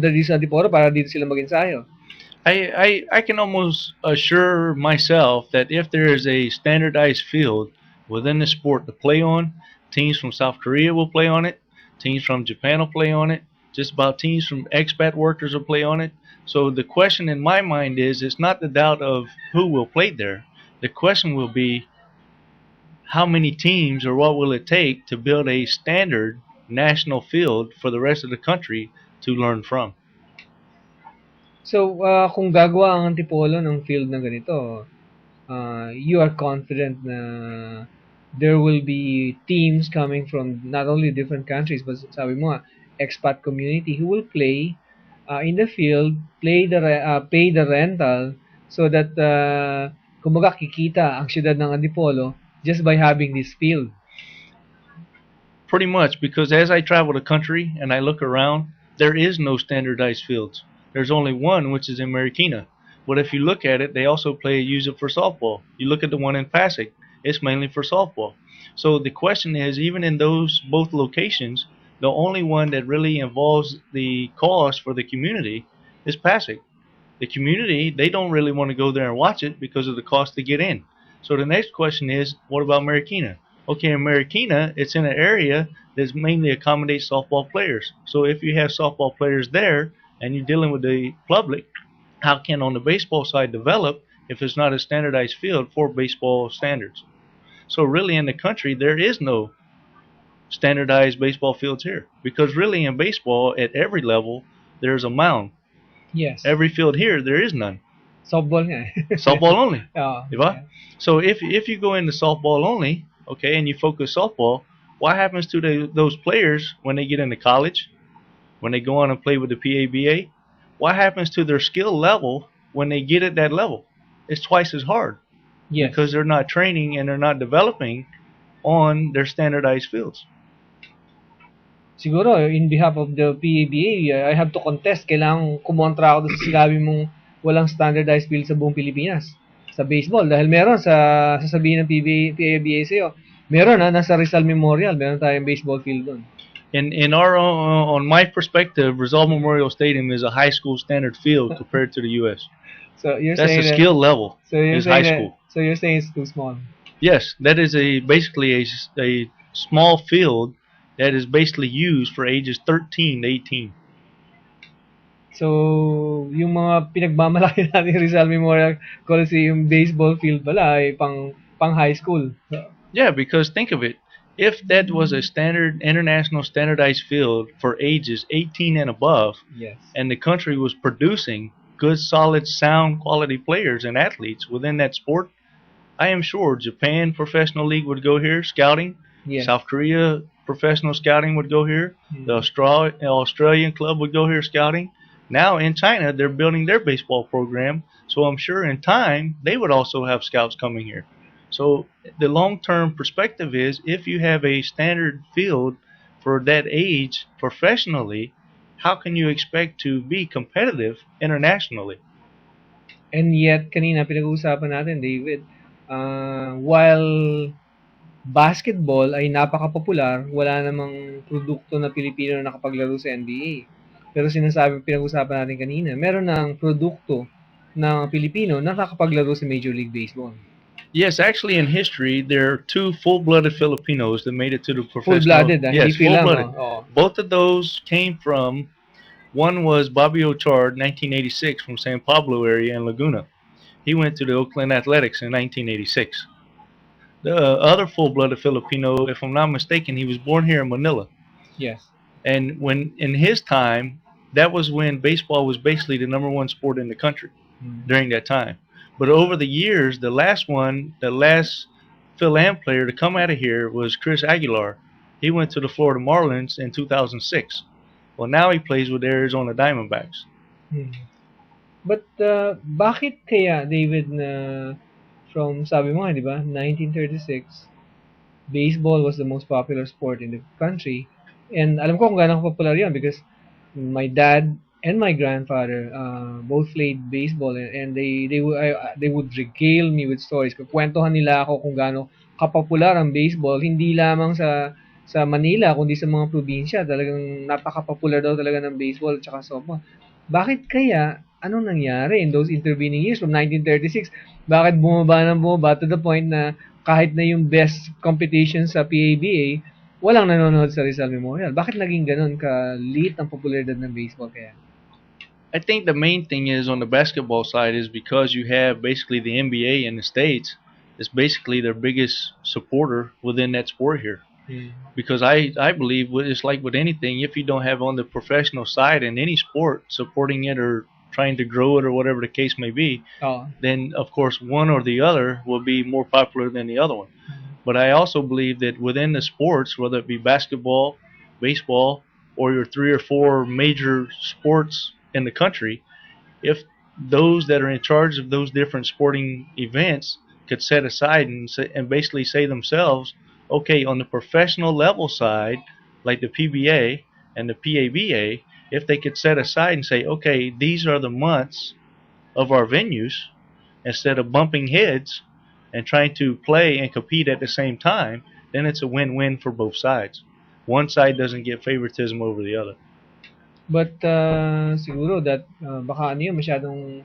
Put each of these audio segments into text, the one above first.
dito sa Antipolo para dito sila mag-ensayo. I can almost assure myself that if there is a standardized field within the sport to play on, teams from South Korea will play on it, teams from Japan will play on it, just about teams from expat workers will play on it. So the question in my mind is, it's not the doubt of who will play there. The question will be how many teams or what will it take to build a standard national field for the rest of the country to learn from. So, kung gagawa ang Antipolo ng field na ganito, you are confident na there will be teams coming from not only different countries, but sabi mo nga, expat community who will play in the field, pay the rental, so that, kumbaga, kikita ang siyudad ng Antipolo just by having this field. Pretty much, because as I travel the country and I look around, there is no standardized fields. There's only one, which is in Marikina. But if you look at it, they also use it for softball. You look at the one in Pasig, it's mainly for softball. So the question is, even in those both locations, the only one that really involves the cost for the community is Pasig. The community, they don't really want to go there and watch it because of the cost to get in. So the next question is, what about Marikina? Okay, in Marikina, it's in an area that mainly accommodates softball players. So if you have softball players there and you're dealing with the public, how can on the baseball side develop if it's not a standardized field for baseball standards? So really in the country, there is no standardized baseball fields here because really in baseball at every level, there's a mound. Yes. Every field here, there is none. Softball nga. Softball only. Oo. Diba? So if you go into softball only, okay, and you focus softball, what happens to those players when they get into college, when they go on and play with the PABA? What happens to their skill level when they get at that level? It's twice as hard. Yes. Because they're not training and they're not developing on their standardized fields. Siguro, in behalf of the PABA, I have to contest. Kailangang kumontra ako sa sinabi mong walang standardized field sa buong Pilipinas sa baseball. Dahil meron sa sasabihin ng PABA sa'yo, meron nasa Rizal Memorial, meron tayong baseball field doon. In our on my perspective, Rizal Memorial Stadium is a high school standard field compared to the U.S. So you're That's saying the skill level. So you're is saying high school. So you're saying it's too small. Yes, that is basically a small field that is basically used for ages 13 to 18. So, yung mga pinagmamalaki natin Rizal Memorial Coliseum baseball field pala ay pang high school. Yeah, because think of it. If that was a standard international standardized field for ages 18 and above, Yes. and the country was producing good, solid, sound, quality players and athletes within that sport, I am sure Japan Professional League would go here scouting. Yes. South Korea Professional Scouting would go here. The Australian club would go here scouting. Now in China, they're building their baseball program, so I'm sure in time they would also have scouts coming here. So the long-term perspective is if you have a standard field for that age professionally, how can you expect to be competitive internationally? And yet, kanina pinag-uusapan natin, David, while basketball ay napaka-popular, wala namang produkto na Pilipino na nakapaglaro sa NBA. Pero pinag-usapan natin kanina, meron ng produkto ng Pilipino na nakapaglaro sa Major League Baseball. Yes, actually, in history, there are two full-blooded Filipinos that made it to the professional. Full-blooded, yes, full-blooded. Oh. Both of those came from. One was Bobby Ochard, 1986, from San Pablo area in Laguna. He went to the Oakland Athletics in 1986. The other full-blooded Filipino, if I'm not mistaken, he was born here in Manila. Yes. And when in his time, that was when baseball was basically the number one sport in the country during that time. But over the years, the last Phil Am player to come out of here was Chris Aguilar. He went to the Florida Marlins in 2006. Well, now he plays with the Arizona Diamondbacks. But bakit kaya, David, na from, sabi mo nga, di ba, 1936, baseball was the most popular sport in the country. And alam ko kung gaano popular yun because my dad and my grandfather both played baseball, and they would regale me with stories. Kukwentuhan nila ako kung gaano kapopular ang baseball, hindi lamang sa sa Manila kundi sa mga probinsya. Talagang napaka-popular daw talaga ng baseball at saka softball. Bakit kaya? Anong nangyari in those intervening years from 1936? Bakit bumaba ng bumaba to the point na kahit na yung best competition sa PABA, walang nanonood sa Rizal Memorial? Bakit naging ganun ka-liit ang popularidad ng baseball kaya? I think the main thing is on the basketball side is because you have basically the NBA in the States is basically their biggest supporter within that sport here. Hmm. Because I believe it's like with anything, if you don't have on the professional side in any sport supporting it or trying to grow it or whatever the case may be, Oo. then of course one or the other will be more popular than the other one. But I also believe that within the sports, whether it be basketball, baseball, or your three or four major sports in the country, if those that are in charge of those different sporting events could set aside and basically say themselves, okay, on the professional level side, like the PBA and the PABA, if they could set aside and say, okay, these are the months of our venues, instead of bumping heads and trying to play and compete at the same time, then it's a win-win for both sides. One side doesn't get favoritism over the other. But siguro that baka ano yun, masyadong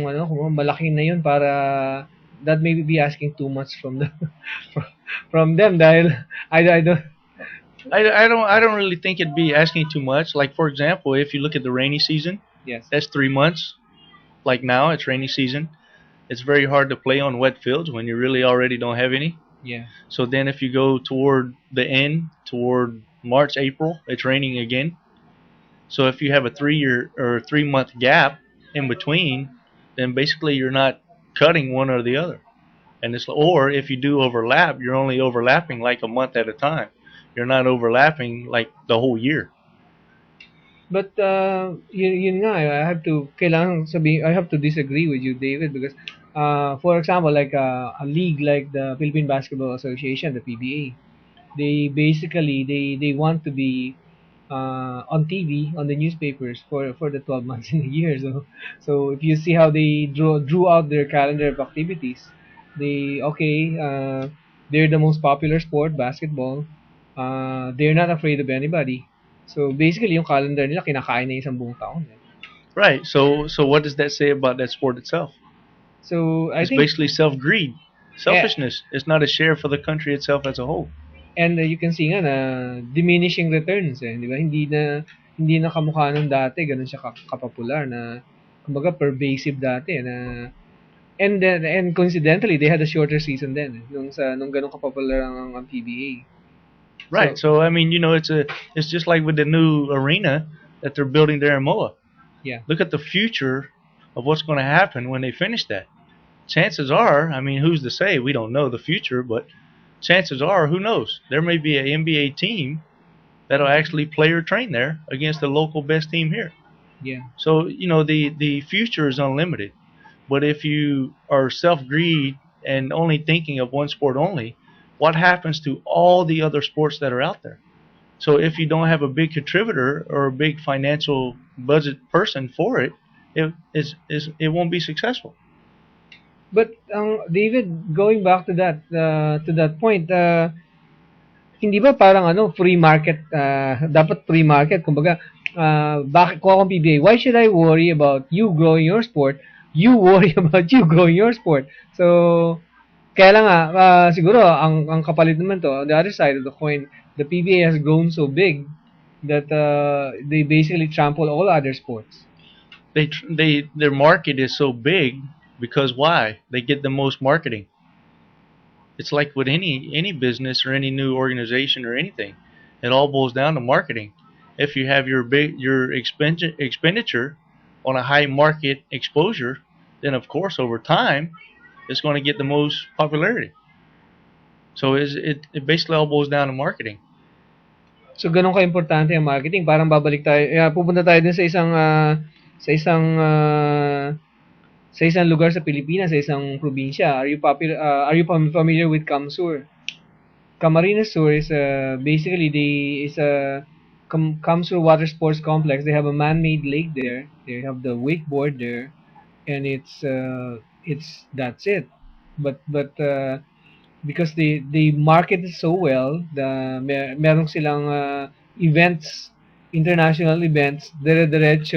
ano, kung malaki na yun para that maybe be asking too much from the from them dahil I don't I don't really think it'd be asking too much. Like for example, if you look at the rainy season, yes. that's 3 months. Like now, it's rainy season. It's very hard to play on wet fields when you really already don't have any. Yeah. So then, if you go toward the end, toward March, April, it's raining again. So if you have a 3 year or 3 month gap in between, then basically you're not cutting one or the other. And it's or if you do overlap, you're only overlapping like a month at a time. You're not overlapping like the whole year. But yun nga, I have to disagree with you, David, because for example, like a league like the Philippine Basketball Association, the PBA, they basically they want to be on TV, on the newspapers for the 12 months in a year. So if you see how they drew out their calendar of activities, they're the most popular sport, basketball. They're not afraid of anybody. So basically, yung calendar nila kinakain na isang buong taon. Right. So what does that say about that sport itself? So I It's think, basically self greed, yeah, selfishness. It's not a share for the country itself as a whole. and you can see nga na diminishing returns di ba? Hindi na kamukha nung dati, ganun siya kapopular na kumbaga pervasive dati na and coincidentally they had a shorter season then nung ganun kapopular ang PBA. Right. So I mean, it's just like with the new arena that they're building there in Moa. Yeah. Look at the future of what's going to happen when they finish that. Chances are, I mean, who's to say? We don't know the future, but chances are, who knows? There may be an NBA team that'll actually play or train there against the local best team here. Yeah. So the future is unlimited. But if you are self-greed and only thinking of one sport only, what happens to all the other sports that are out there? So if you don't have a big contributor or a big financial budget person for it, it won't be successful. But David, going back to that point, hindi ba parang free market, dapat free market, kumbaga bakit ko akong PBA, why should I worry about you growing your sport? You worry about you growing your sport. So kaya lang nga, siguro ang kapalit naman to, on the other side of the coin, the PBA has grown so big that they basically trample all other sports. Their market is so big because why? They get the most marketing. It's like with any business or any new organization or anything. It all boils down to marketing. If you have your expenditure on a high market exposure, then of course over time it's going to get the most popularity. So it basically all boils down to marketing. So ganun ka-importante ang marketing. Parang babalik tayo, pupunta tayo din sa isang lugar sa Pilipinas, sa isang probinsya. Are you familiar with Camsur? Camarines Sur is basically is a Camsur Water Sports Complex. They have a man-made lake there. They have the wakeboard there, and it's that's it. But because they market it so well. Merong silang events, international events, dire-diretso